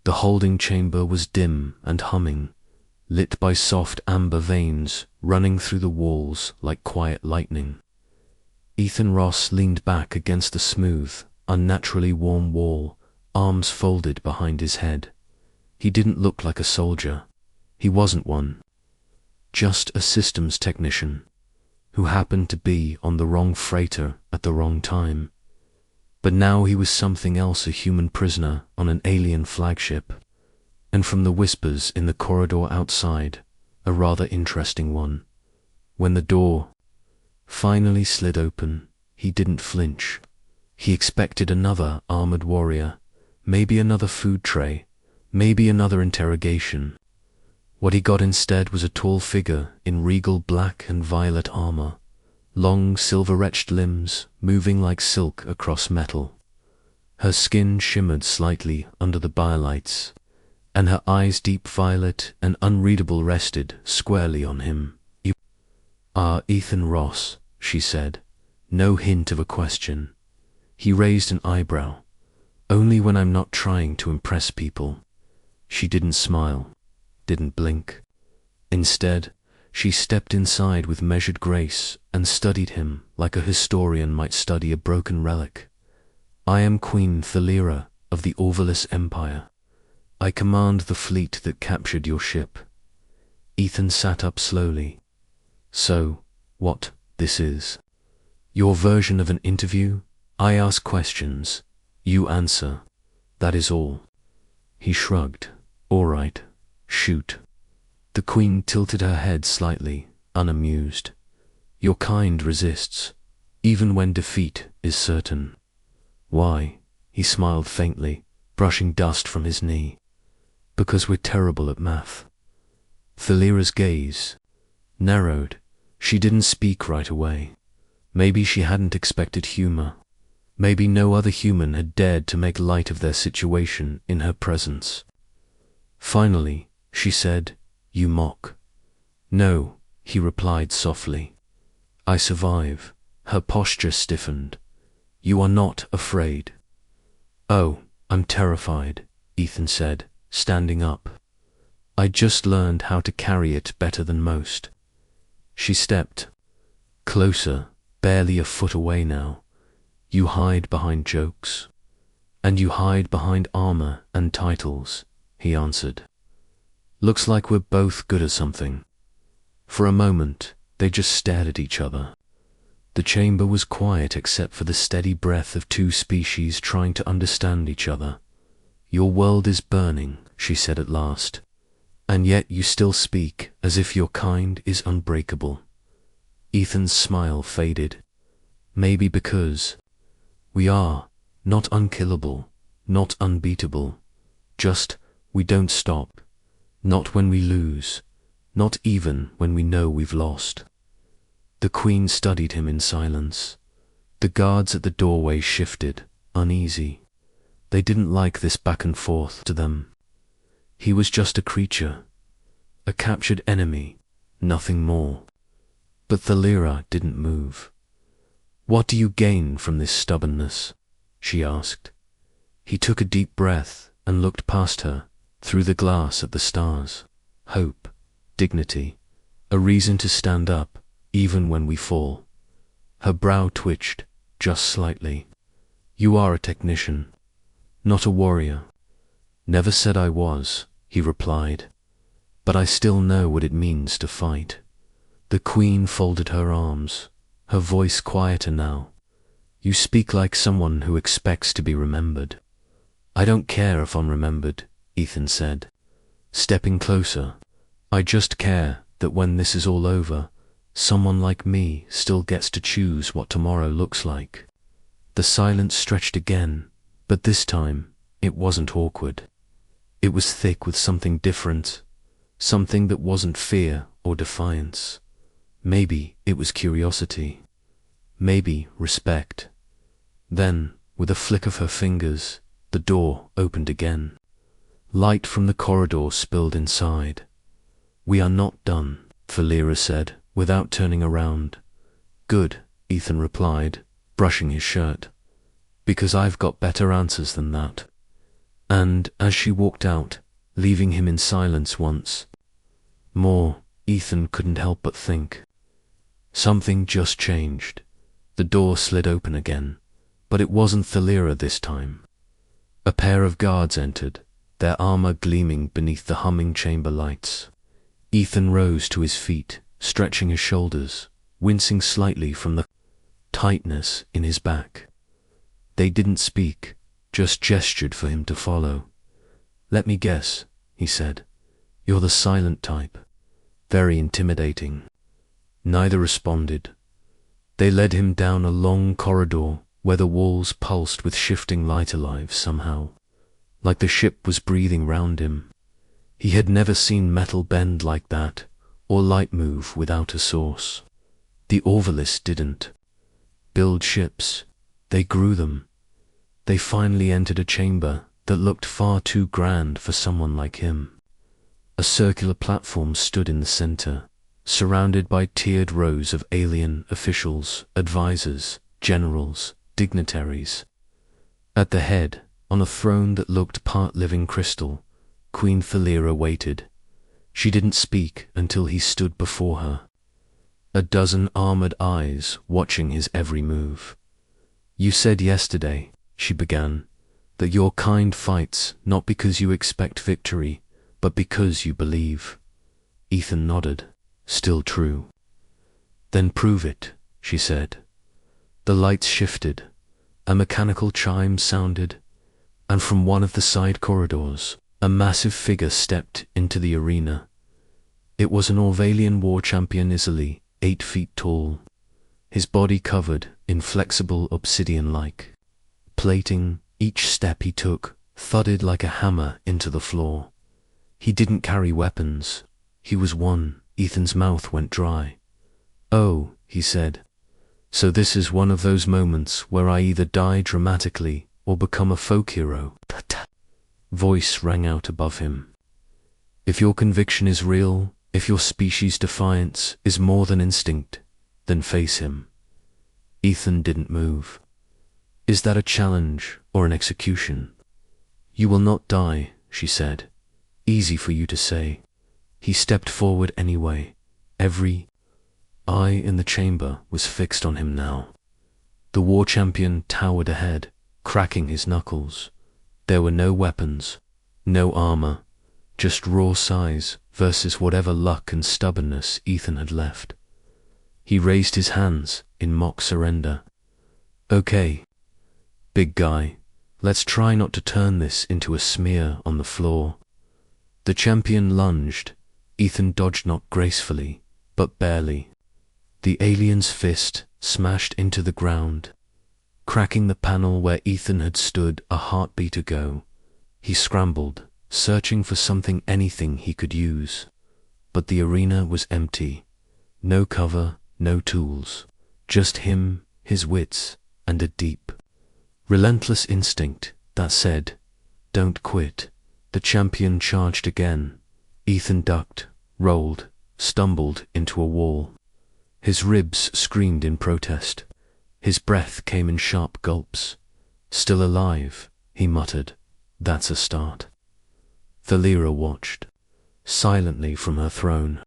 The holding chamber was dim and humming, lit by soft amber veins running through the walls like quiet lightning. Ethan Ross leaned back against the smooth, unnaturally warm wall, arms folded behind his head. He didn't look like a soldier. He wasn't one. Just a systems technician who happened to be on the wrong freighter at the wrong time. But now he was something else, a human prisoner on an alien flagship. And from the whispers in the corridor outside, a rather interesting one. When the door finally slid open, he didn't flinch. He expected another armored warrior, maybe another food tray, maybe another interrogation. What he got instead was a tall figure in regal black and violet armor, long silver-etched limbs moving like silk across metal. Her skin shimmered slightly under the firelights, and her eyes, deep violet and unreadable, rested squarely on him. "You are Ethan Ross," she said, no hint of a question. He raised an eyebrow. "Only when I'm not trying to impress people." She didn't smile, didn't blink. Instead, she stepped inside with measured grace and studied him like a historian might study a broken relic. "I am Queen Thalira of the Orvillus Empire. I command the fleet that captured your ship." Ethan sat up slowly. "So, what this is? Your version of an interview? I ask questions, you answer. That is all." He shrugged. "All right, shoot." The Queen tilted her head slightly, unamused. "Your kind resists, even when defeat is certain." "Why?" He smiled faintly, brushing dust from his knee. "Because we're terrible at math." Thalira's gaze narrowed. She didn't speak right away. Maybe she hadn't expected humor. Maybe no other human had dared to make light of their situation in her presence. Finally, she said, "You mock." "No," he replied softly. "I survive." Her posture stiffened. "You are not afraid." "Oh, I'm terrified," Ethan said, standing up. "I just learned how to carry it better than most." She stepped closer, barely a foot away now. "You hide behind jokes." "And you hide behind armor and titles," he answered. "Looks like we're both good at something." For a moment, they just stared at each other. The chamber was quiet except for the steady breath of two species trying to understand each other. "Your world is burning," she said at last, "and yet you still speak as if your kind is unbreakable." Ethan's smile faded. "Maybe because we are not unkillable, not unbeatable, just we don't stop. Not when we lose, not even when we know we've lost." The Queen studied him in silence. The guards at the doorway shifted, uneasy. They didn't like this back and forth to them. He was just a creature, a captured enemy, nothing more. But Thalira didn't move. "What do you gain from this stubbornness?" she asked. He took a deep breath and looked past her, through the glass at the stars. "Hope, dignity, a reason to stand up, even when we fall." Her brow twitched, just slightly. "You are a technician, not a warrior." "Never said I was," he replied. "But I still know what it means to fight." The Queen folded her arms, her voice quieter now. "You speak like someone who expects to be remembered." "I don't care if I'm remembered," Ethan said, stepping closer. "I just care that when this is all over, someone like me still gets to choose what tomorrow looks like." The silence stretched again, but this time it wasn't awkward. It was thick with something different, something that wasn't fear or defiance. Maybe it was curiosity, maybe respect. Then, with a flick of her fingers, the door opened again. Light from the corridor spilled inside. "We are not done," Thalira said, without turning around. "Good," Ethan replied, brushing his shirt. "Because I've got better answers than that." And as she walked out, leaving him in silence once more, Ethan couldn't help but think. Something just changed. The door slid open again, but it wasn't Thalira this time. A pair of guards entered, their armor gleaming beneath the humming chamber lights. Ethan rose to his feet, stretching his shoulders, wincing slightly from the tightness in his back. They didn't speak, just gestured for him to follow. "Let me guess," he said. "You're the silent type. Very intimidating." Neither responded. They led him down a long corridor where the walls pulsed with shifting light alive somehow, like the ship was breathing round him. He had never seen metal bend like that, or light move without a source. The Orvalists didn't build ships, they grew them. They finally entered a chamber that looked far too grand for someone like him. A circular platform stood in the center, surrounded by tiered rows of alien officials, advisors, generals, dignitaries. At the head, on a throne that looked part living crystal, Queen Thalira waited. She didn't speak until he stood before her. A dozen armored eyes watching his every move. "You said yesterday," she began, "that your kind fights not because you expect victory, but because you believe." Ethan nodded. Still true. "Then prove it," she said. The lights shifted. A mechanical chime sounded, and from one of the side corridors, a massive figure stepped into the arena. It was an Orvalian war champion easily 8 feet tall, his body covered in flexible obsidian-like plating. Each step he took thudded like a hammer into the floor. He didn't carry weapons. He was one. Ethan's mouth went dry. "Oh," he said. "So this is one of those moments where I either die dramatically or become a folk hero." Voice rang out above him. "If your conviction is real, if your species' defiance is more than instinct, then face him." Ethan didn't move. "Is that a challenge or an execution?" "You will not die," she said. "Easy for you to say." He stepped forward anyway. Every eye in the chamber was fixed on him now. The war champion towered ahead, cracking his knuckles. There were no weapons, no armor, just raw size versus whatever luck and stubbornness Ethan had left. He raised his hands in mock surrender. "Okay, big guy, let's try not to turn this into a smear on the floor." The champion lunged. Ethan dodged not gracefully, but barely. The alien's fist smashed into the ground, cracking the panel where Ethan had stood a heartbeat ago. He scrambled, searching for anything he could use. But the arena was empty. No cover, no tools. Just him, his wits, and a deep, relentless instinct that said, "Don't quit." The champion charged again. Ethan ducked, rolled, stumbled into a wall. His ribs screamed in protest. His breath came in sharp gulps. "Still alive," he muttered. "That's a start." Thalira watched, silently from her throne.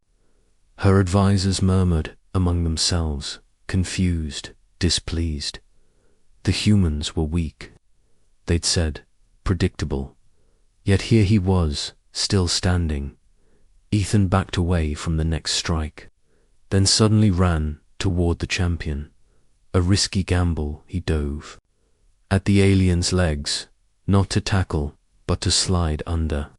Her advisors murmured among themselves, confused, displeased. The humans were weak, they'd said, predictable. Yet here he was, still standing. Ethan backed away from the next strike, then suddenly ran toward the champion. A risky gamble, he dove. At the alien's legs, not to tackle, but to slide under.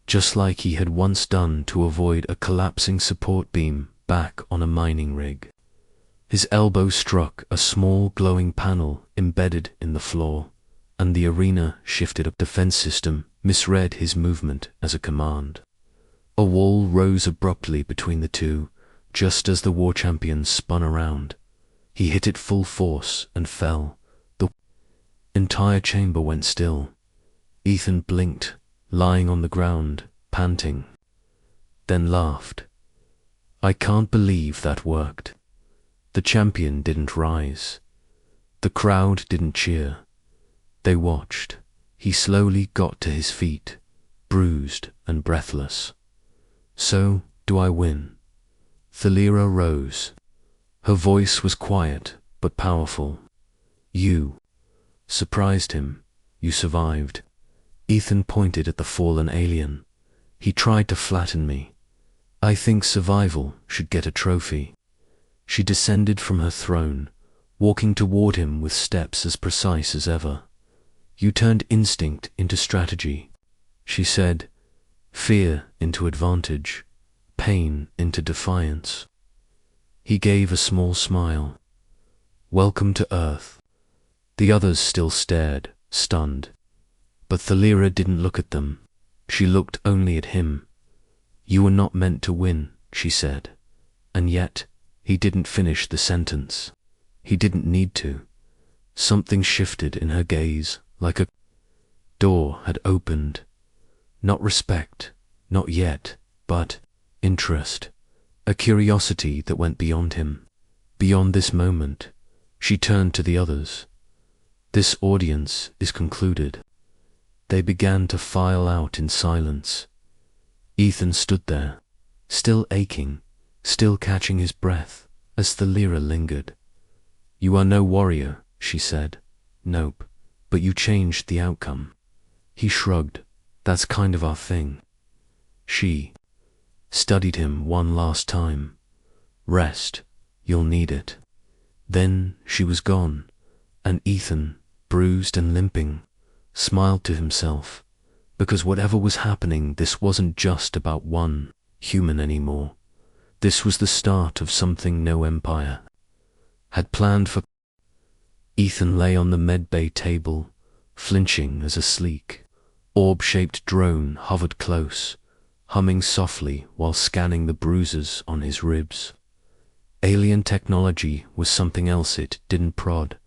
Just like he had once done to avoid a collapsing support beam back on a mining rig. His elbow struck a small glowing panel embedded in the floor, and the arena shifted. A defense system misread his movement as a command. A wall rose abruptly between the two, just as the war champion spun around. He hit it full force and fell. The entire chamber went still. Ethan blinked, lying on the ground, panting. Then laughed. "I can't believe that worked." The champion didn't rise. The crowd didn't cheer. They watched, He slowly got to his feet, bruised and breathless. So, do I win? Thalira rose. Her voice was quiet but powerful. You surprised him. You survived. Ethan pointed at the fallen alien. He tried to flatten me. I think survival should get a trophy. She descended from her throne, walking toward him with steps as precise as ever. You turned instinct into strategy, she said, fear into advantage, pain into defiance. He gave a small smile. Welcome to Earth. The others still stared, stunned. But Thalira didn't look at them. She looked only at him. You were not meant to win, she said. And yet, he didn't finish the sentence. He didn't need to. Something shifted in her gaze, like a door had opened. Not respect, not yet, but interest. A curiosity that went beyond him, beyond this moment. She turned to the others. This audience is concluded. They began to file out in silence. Ethan stood there, still aching, still catching his breath, as Thalira lingered. You are no warrior, she said. Nope, but you changed the outcome. He shrugged. That's kind of our thing. She studied him one last time. Rest, you'll need it. Then she was gone, and Ethan, bruised and limping, smiled to himself, because whatever was happening, this wasn't just about one human anymore. This was the start of something no empire had planned for. Ethan lay on the medbay table, flinching as a sleek, orb-shaped drone hovered close, humming softly while scanning the bruises on his ribs. Alien technology was something else. It didn't prod,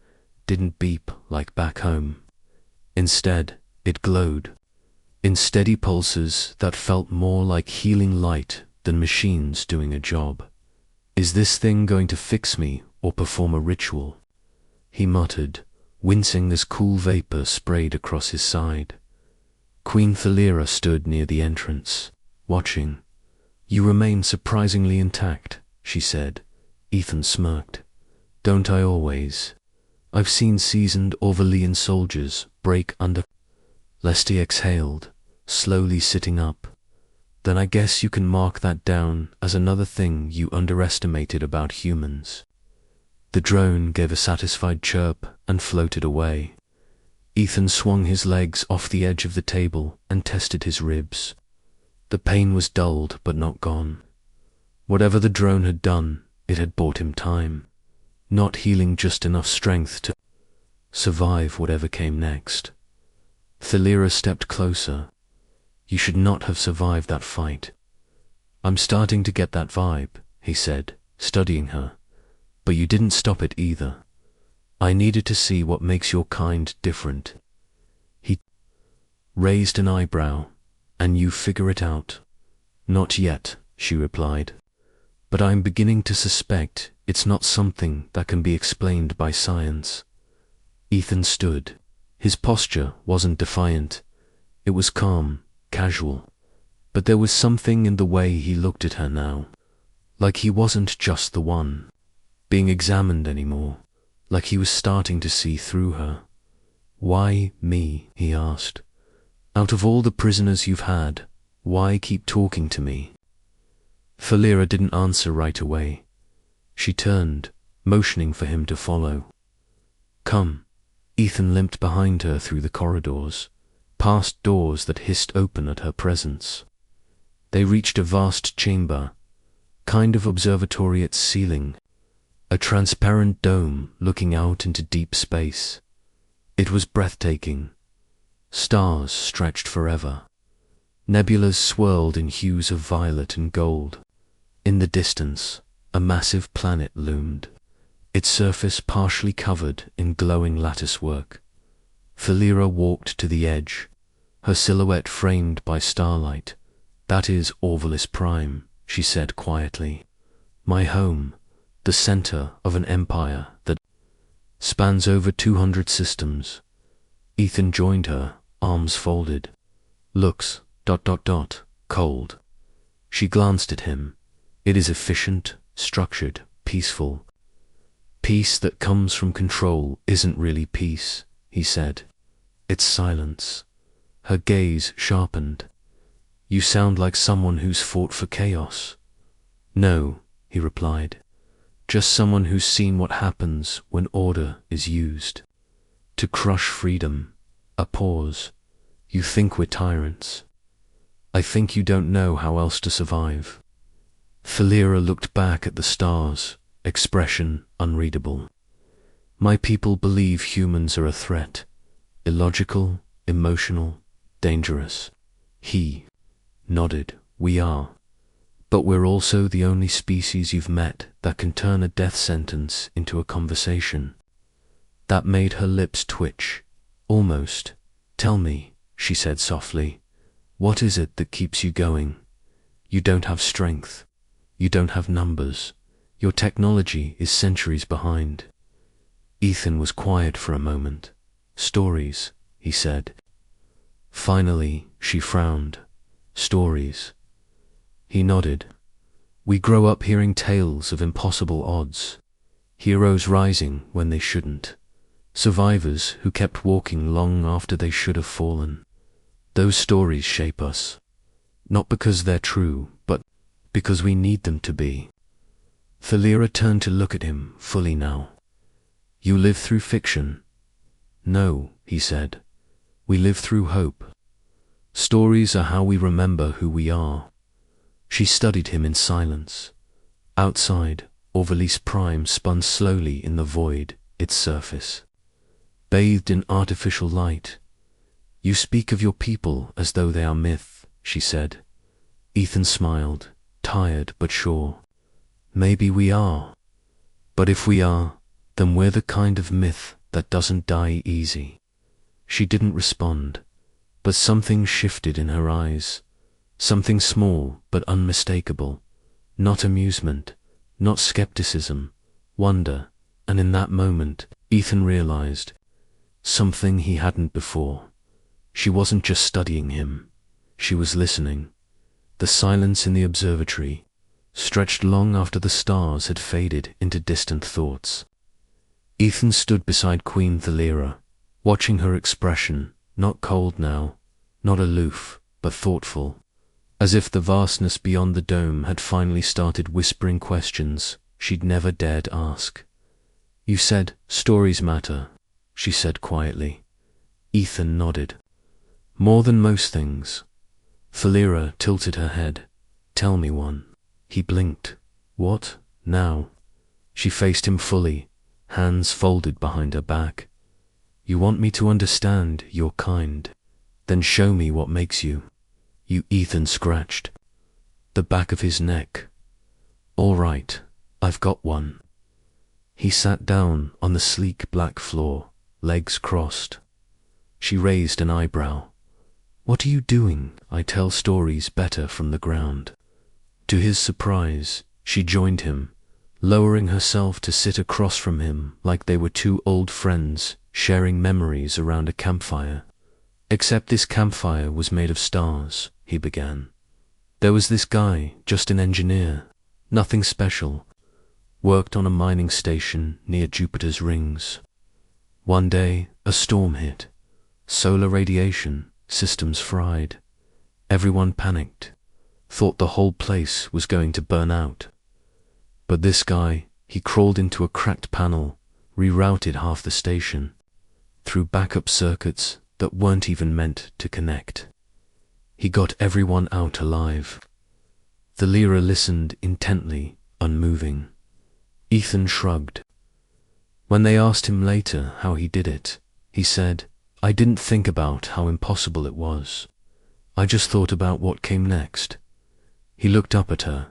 didn't beep like back home. Instead, it glowed, in steady pulses that felt more like healing light than machines doing a job. Is this thing going to fix me or perform a ritual? He muttered, wincing as cool vapor sprayed across his side. Queen Thalira stood near the entrance, watching. You remain surprisingly intact, she said. Ethan smirked. Don't I always? I've seen seasoned Orvalian soldiers break under. Lesty exhaled, slowly sitting up. Then I guess you can mark that down as another thing you underestimated about humans. The drone gave a satisfied chirp and floated away. Ethan swung his legs off the edge of the table and tested his ribs. The pain was dulled but not gone. Whatever the drone had done, it had bought him time. Not healing, just enough strength to survive whatever came next. Thalira stepped closer. You should not have survived that fight. I'm starting to get that vibe, he said, studying her. But you didn't stop it either. I needed to see what makes your kind different. He raised an eyebrow. And you figure it out? Not yet, she replied. But I'm beginning to suspect it's not something that can be explained by science. Ethan stood. His posture wasn't defiant. It was calm, casual. But there was something in the way he looked at her now. Like he wasn't just the one being examined anymore. Like he was starting to see through her. Why me? He asked. Out of all the prisoners you've had, why keep talking to me? Thalira didn't answer right away. She turned, motioning for him to follow. Come. Ethan limped behind her through the corridors, past doors that hissed open at her presence. They reached a vast chamber, kind of observatory at ceiling, a transparent dome looking out into deep space. It was breathtaking. Stars stretched forever. Nebulas swirled in hues of violet and gold. In the distance, a massive planet loomed, its surface partially covered in glowing latticework. Thalira walked to the edge, her silhouette framed by starlight. That is Orvalis Prime, she said quietly. My home, the center of an empire that spans over 200 systems. Ethan joined her, arms folded. Looks, cold. She glanced at him. It is efficient, structured, peaceful. Peace that comes from control isn't really peace, he said. It's silence. Her gaze sharpened. You sound like someone who's fought for chaos. No, he replied. Just someone who's seen what happens when order is used. To crush freedom. A pause. You think we're tyrants. I think you don't know how else to survive. Thalira looked back at the stars, expression unreadable. My people believe humans are a threat. Illogical, emotional, dangerous. He nodded. We are. But we're also the only species you've met that can turn a death sentence into a conversation. That made her lips twitch. Almost. Tell me, she said softly, what is it that keeps you going? You don't have strength. You don't have numbers. Your technology is centuries behind. Ethan was quiet for a moment. Stories, he said. Finally, she frowned. Stories. He nodded. We grow up hearing tales of impossible odds. Heroes rising when they shouldn't. Survivors who kept walking long after they should have fallen. Those stories shape us. Not because they're true, but because we need them to be. Thalira turned to look at him fully now. You live through fiction. No, he said. We live through hope. Stories are how we remember who we are. She studied him in silence. Outside, Orvalice Prime spun slowly in the void, its surface. Bathed in artificial light. You speak of your people as though they are myth, she said. Ethan smiled, tired but sure. Maybe we are. But if we are, then we're the kind of myth that doesn't die easy. She didn't respond, but something shifted in her eyes. Something small but unmistakable. Not amusement, not skepticism, wonder, and in that moment, Ethan realized something he hadn't before. She wasn't just studying him. She was listening. The silence in the observatory stretched long after the stars had faded into distant thoughts. Ethan stood beside Queen Thalira, watching her expression, not cold now, not aloof, but thoughtful, as if the vastness beyond the dome had finally started whispering questions she'd never dared ask. You said stories matter, she said quietly. Ethan nodded. More than most things. Thalira tilted her head. Tell me one. He blinked. What? Now? She faced him fully, hands folded behind her back. You want me to understand your kind? Then show me what makes you. You. Ethan scratched the back of his neck. All right, I've got one. He sat down on the sleek black floor, legs crossed. She raised an eyebrow. What are you doing? I tell stories better from the ground. To his surprise, she joined him, lowering herself to sit across from him like they were two old friends sharing memories around a campfire. Except this campfire was made of stars, he began. There was this guy, just an engineer, nothing special, worked on a mining station near Jupiter's rings. One day, a storm hit. Solar radiation, systems fried. Everyone panicked, thought the whole place was going to burn out. But this guy, he crawled into a cracked panel, rerouted half the station, through backup circuits that weren't even meant to connect. He got everyone out alive. Thalira listened intently, unmoving. Ethan shrugged. When they asked him later how he did it, he said, I didn't think about how impossible it was. I just thought about what came next. He looked up at her.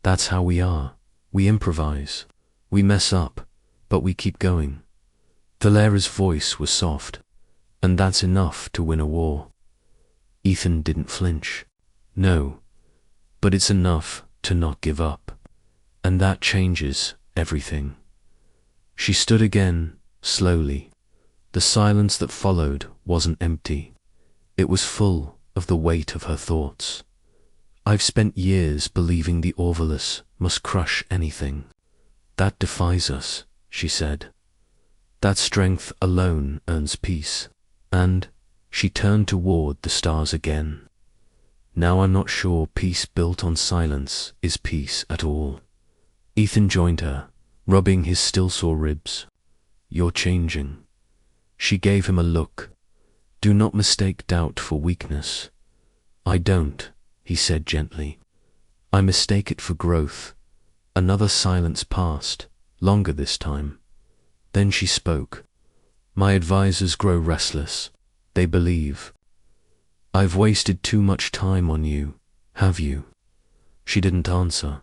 That's how we are. We improvise. We mess up, but we keep going. Thalira's voice was soft. And that's enough to win a war. Ethan didn't flinch. No, but it's enough to not give up. And that changes everything. She stood again, slowly. The silence that followed wasn't empty. It was full of the weight of her thoughts. I've spent years believing the Orvolus must crush anything that defies us, she said. That strength alone earns peace. And she turned toward the stars again. Now I'm not sure peace built on silence is peace at all. Ethan joined her, rubbing his still sore ribs. You're changing. She gave him a look. Do not mistake doubt for weakness. I don't, he said gently. I mistake it for growth. Another silence passed, longer this time. Then she spoke. My advisors grow restless. They believe. I've wasted too much time on you, have you? She didn't answer.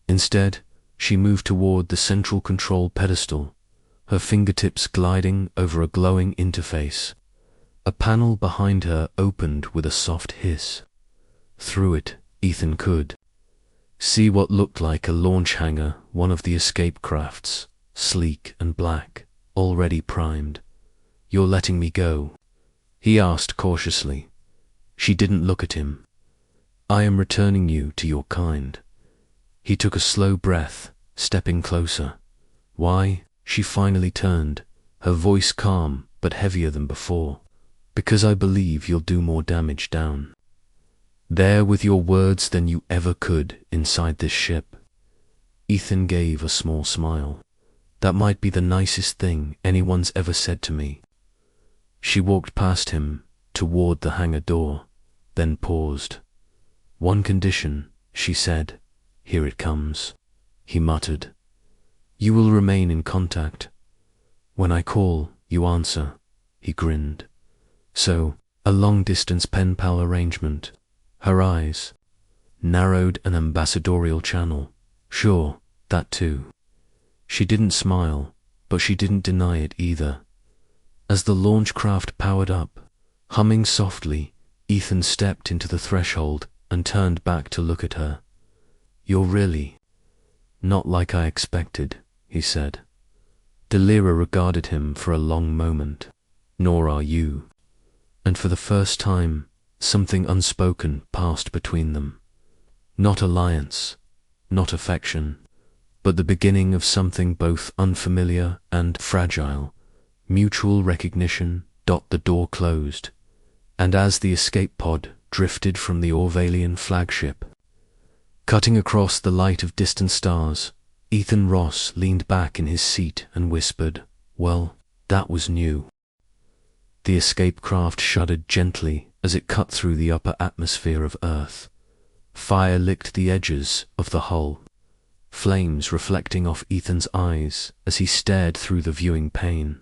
Instead, she moved toward the central control pedestal, her fingertips gliding over a glowing interface. A panel behind her opened with a soft hiss. Through it, Ethan could see what looked like a launch hangar, one of the escape crafts, sleek and black, already primed. You're letting me go? He asked cautiously. She didn't look at him. I am returning you to your kind. He took a slow breath, stepping closer. Why? She finally turned, her voice calm but heavier than before. Because I believe you'll do more damage down there with your words than you ever could inside this ship. Ethan gave a small smile. That might be the nicest thing anyone's ever said to me. She walked past him, toward the hangar door, then paused. One condition, she said. Here it comes. He muttered. You will remain in contact. When I call, you answer. He grinned. So, a long-distance pen-pal arrangement. Her eyes narrowed an ambassadorial channel. Sure, that too. She didn't smile, but she didn't deny it either. As the launch craft powered up, humming softly, Ethan stepped into the threshold and turned back to look at her. You're really not like I expected, he said. Delira regarded him for a long moment. Nor are you. And for the first time, something unspoken passed between them. Not alliance, not affection, but the beginning of something both unfamiliar and fragile. Mutual recognition. The door closed, and as the escape pod drifted from the Orvalian flagship, cutting across the light of distant stars, Ethan Ross leaned back in his seat and whispered, well, that was new. The escape craft shuddered gently as it cut through the upper atmosphere of Earth. Fire licked the edges of the hull, flames reflecting off Ethan's eyes as he stared through the viewing pane.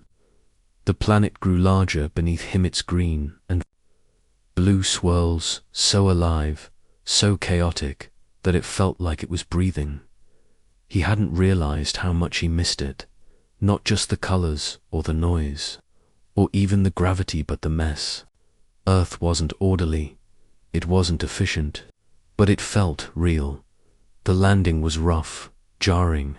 The planet grew larger beneath him, its green and blue swirls so alive, so chaotic, that it felt like it was breathing. He hadn't realized how much he missed it, not just the colors or the noise, or even the gravity, but the mess. Earth wasn't orderly, it wasn't efficient, but it felt real. The landing was rough, jarring.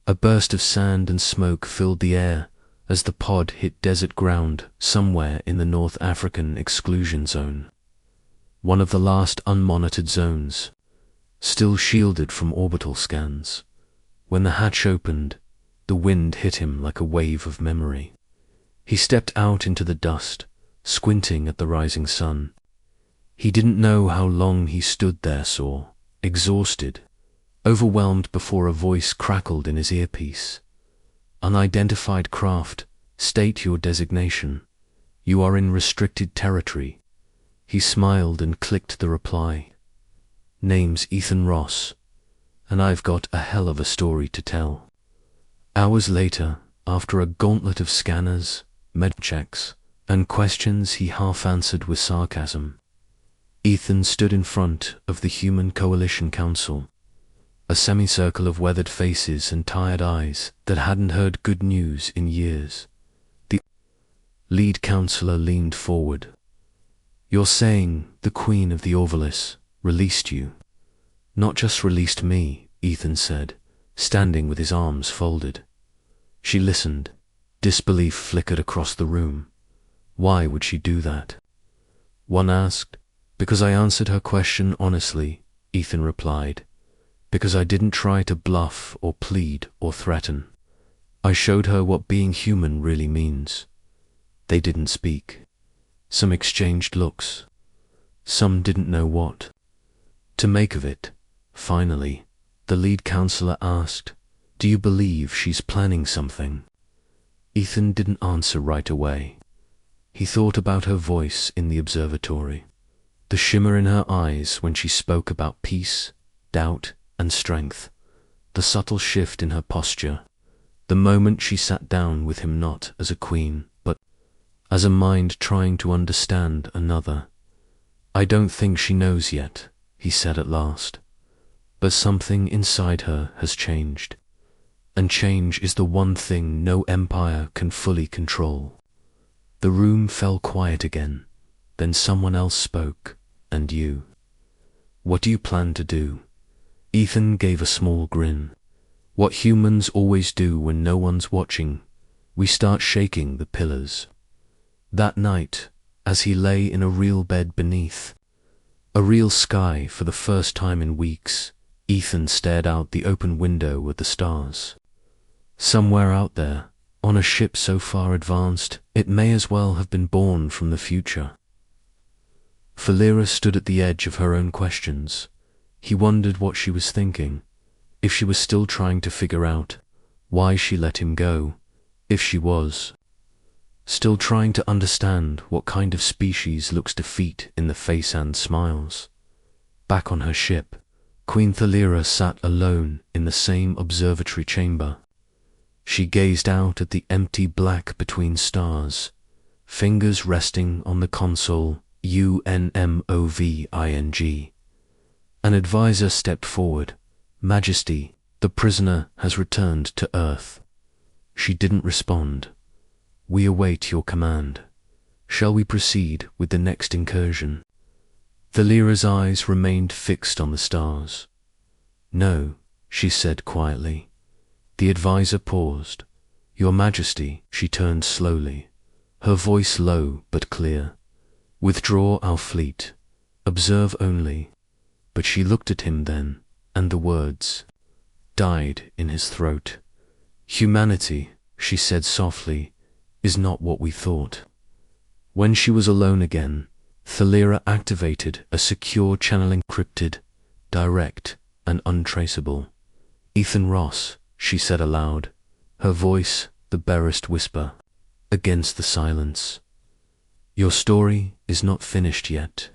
A burst of sand and smoke filled the air as the pod hit desert ground somewhere in the North African exclusion zone. One of the last unmonitored zones, still shielded from orbital scans. When the hatch opened, the wind hit him like a wave of memory. He stepped out into the dust, squinting at the rising sun. He didn't know how long he stood there, exhausted, overwhelmed, before a voice crackled in his earpiece. Unidentified craft, state your designation. You are in restricted territory. He smiled and clicked the reply. Name's Ethan Ross, and I've got a hell of a story to tell. Hours later, after a gauntlet of scanners, med checks, and questions he half answered with sarcasm, Ethan stood in front of the Human Coalition Council, a semicircle of weathered faces and tired eyes that hadn't heard good news in years. The lead counselor leaned forward. You're saying the Queen of the Orvolus released you? Not just released me, Ethan said, standing with his arms folded. She listened. Disbelief flickered across the room. Why would she do that? One asked. Because I answered her question honestly, Ethan replied. Because I didn't try to bluff or plead or threaten. I showed her what being human really means. They didn't speak. Some exchanged looks. Some didn't know what to make of it. Finally, the lead counselor asked, "Do you believe she's planning something?" Ethan didn't answer right away. He thought about her voice in the observatory, the shimmer in her eyes when she spoke about peace, doubt, and strength, the subtle shift in her posture, the moment she sat down with him not as a queen, but as a mind trying to understand another. "I don't think she knows yet," he said at last, "but something inside her has changed, and change is the one thing no empire can fully control." The room fell quiet again. Then someone else spoke. "And you? What do you plan to do?" Ethan gave a small grin. "What humans always do when no one's watching. We start shaking the pillars." That night, as he lay in a real bed beneath a real sky for the first time in weeks, Ethan stared out the open window at the stars. Somewhere out there, on a ship so far advanced, it may as well have been born from the future. Thalira stood at the edge of her own questions. He wondered what she was thinking, if she was still trying to figure out why she let him go, if she was still trying to understand what kind of species looks defeat in the face and smiles. Back on her ship, Queen Thalira sat alone in the same observatory chamber. She gazed out at the empty black between stars, fingers resting on the console UNMOVING. An advisor stepped forward. "Majesty, the prisoner has returned to Earth." She didn't respond. "We await your command. Shall we proceed with the next incursion?" Thalira's eyes remained fixed on the stars. "No," she said quietly. The advisor paused. "Your Majesty," she turned slowly, her voice low but clear. "Withdraw our fleet. Observe only." But she looked at him then, and the words died in his throat. "Humanity," she said softly, "is not what we thought." When she was alone again, Thalira activated a secure channel, encrypted, direct, and untraceable. "Ethan Ross," she said aloud, her voice the barest whisper against the silence. "Your story is not finished yet.